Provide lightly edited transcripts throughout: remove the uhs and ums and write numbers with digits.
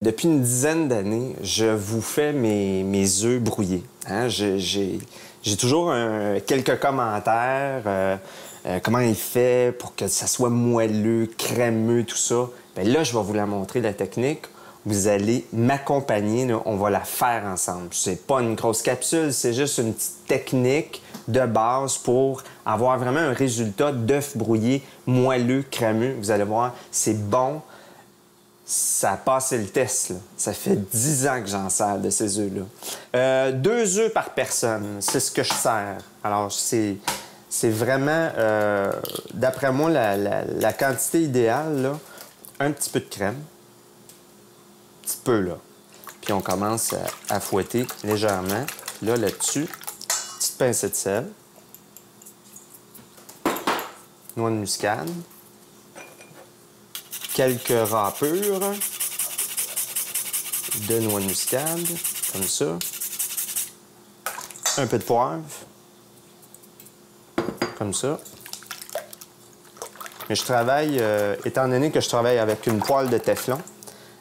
Depuis une dizaine d'années, je vous fais mes œufs brouillés. Hein? J'ai toujours quelques commentaires, comment il fait pour que ça soit moelleux, crémeux, tout ça. Bien là, je vais vous la montrer, la technique. Vous allez m'accompagner, on va la faire ensemble. C'est pas une grosse capsule, c'est juste une petite technique de base pour avoir vraiment un résultat d'œuf brouillé moelleux, crémeux. Vous allez voir, c'est bon. Ça a passé le test, là. Ça fait 10 ans que j'en sers de ces œufs-là. 2 œufs par personne, c'est ce que je sers. Alors, c'est vraiment, d'après moi, la quantité idéale, là. Un petit peu de crème. Un petit peu, là. Puis on commence à fouetter légèrement. Là-dessus, petite pincée de sel. Noix de muscade. Quelques râpures de noix de muscade, comme ça. Un peu de poivre, comme ça. Mais je travaille, étant donné que je travaille avec une poêle de téflon,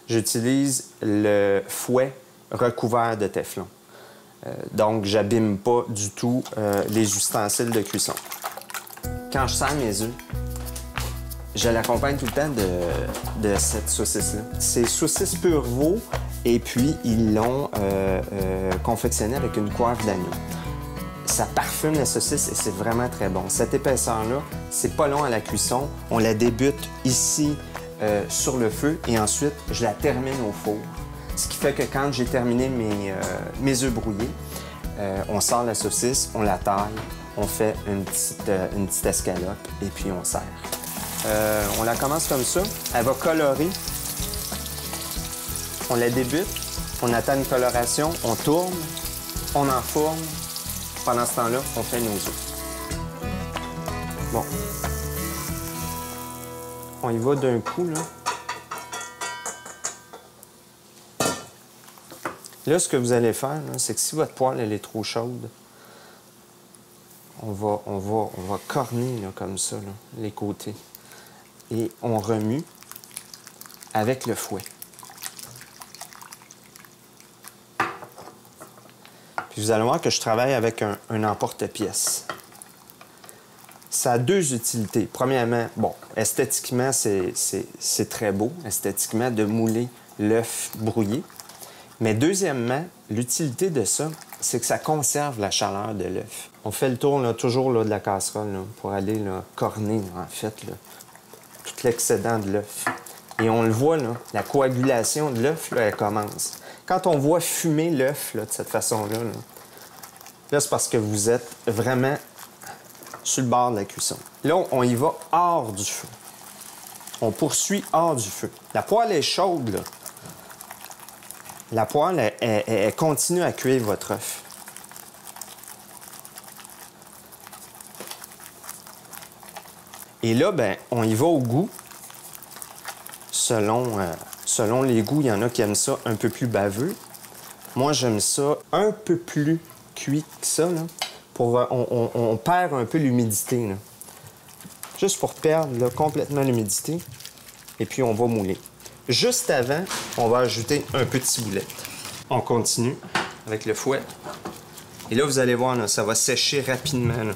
j'utilise le fouet recouvert de téflon. Donc, j'abîme pas du tout les ustensiles de cuisson. Quand je sers mes œufs, je l'accompagne tout le temps de cette saucisse-là. C'est saucisse pur veau, et puis ils l'ont confectionné avec une coiffe d'agneau. Ça parfume la saucisse et c'est vraiment très bon. Cette épaisseur-là, c'est pas long à la cuisson. On la débute ici sur le feu et ensuite, je la termine au four. Ce qui fait que quand j'ai terminé mes œufs brouillés, on sort la saucisse, on la taille, on fait une petite escalope et puis on sert. On la commence comme ça. Elle va colorer. On la débute. On attend une coloration. On tourne. On enfourne. Pendant ce temps-là, on fait nos œufs. Bon. On y va d'un coup, là. Là, ce que vous allez faire, c'est que si votre poêle elle est trop chaude, on va corner là, comme ça, là, les côtés. Et on remue avec le fouet. Puis vous allez voir que je travaille avec un emporte-pièce. Ça a 2 utilités. Premièrement, bon, esthétiquement, c'est très beau, esthétiquement, de mouler l'œuf brouillé. Mais deuxièmement, l'utilité de ça, c'est que ça conserve la chaleur de l'œuf. On fait le tour, là, toujours là, de la casserole là, pour aller là, corner, là, en fait, là, tout l'excédent de l'œuf. Et on le voit, là, la coagulation de l'œuf, elle commence. Quand on voit fumer l'œuf de cette façon-là, là, c'est parce que vous êtes vraiment sur le bord de la cuisson. Là, on y va hors du feu. On poursuit hors du feu. La poêle est chaude, là. La poêle, elle continue à cuire votre œuf. Et là, ben, on y va au goût. Selon les goûts, il y en a qui aiment ça un peu plus baveux. Moi, j'aime ça un peu plus cuit que ça, là. On perd un peu l'humidité, là. Juste pour perdre là, complètement l'humidité. Et puis, on va mouler. Juste avant, on va ajouter un peu de ciboulette. On continue avec le fouet. Et là, vous allez voir, là, ça va sécher rapidement, là.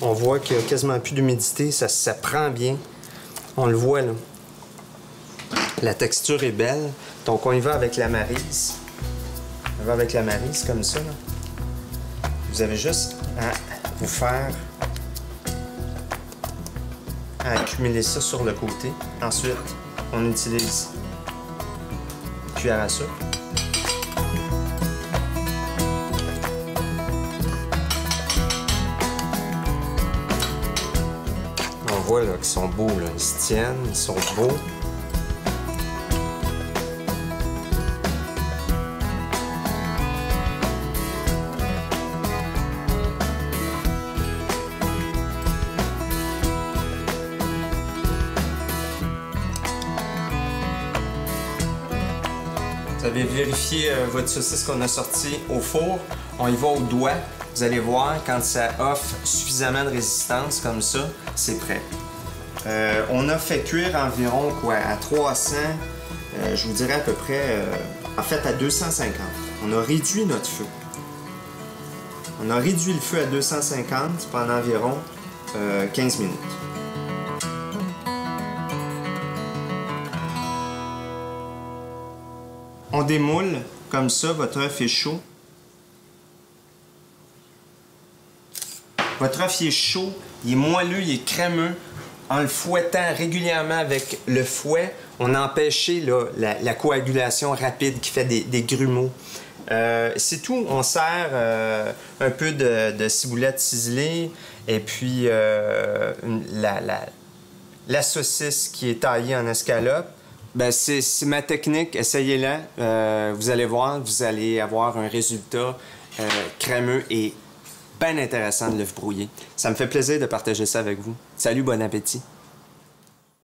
On voit qu'il n'y a quasiment plus d'humidité, ça prend bien. On le voit, là. La texture est belle. Donc, on y va avec la maryse. On va avec la maryse, comme ça, là. Vous avez juste à vous faire... à accumuler ça sur le côté. Ensuite, on utilise une cuillère à soupe. On voit là qu'ils sont beaux, là. Ils se tiennent, ils sont beaux. Vous avez vérifié votre saucisse qu'on a sortie au four. On y va au doigt. Vous allez voir, quand ça offre suffisamment de résistance comme ça, c'est prêt. On a fait cuire environ quoi, à 300, je vous dirais à peu près, en fait à 250. On a réduit notre feu. On a réduit le feu à 250 pendant environ 15 minutes. On démoule comme ça, votre œuf est chaud. Votre œuf il est chaud, il est moelleux, il est crémeux. En le fouettant régulièrement avec le fouet, on a empêché là, la coagulation rapide qui fait des grumeaux. C'est tout. On sert un peu de ciboulette ciselée et puis la saucisse qui est taillée en escalope. Ben, c'est ma technique, essayez-la. Vous allez voir, vous allez avoir un résultat crémeux et bien intéressant de l'œuf brouillé. Ça me fait plaisir de partager ça avec vous. Salut, bon appétit!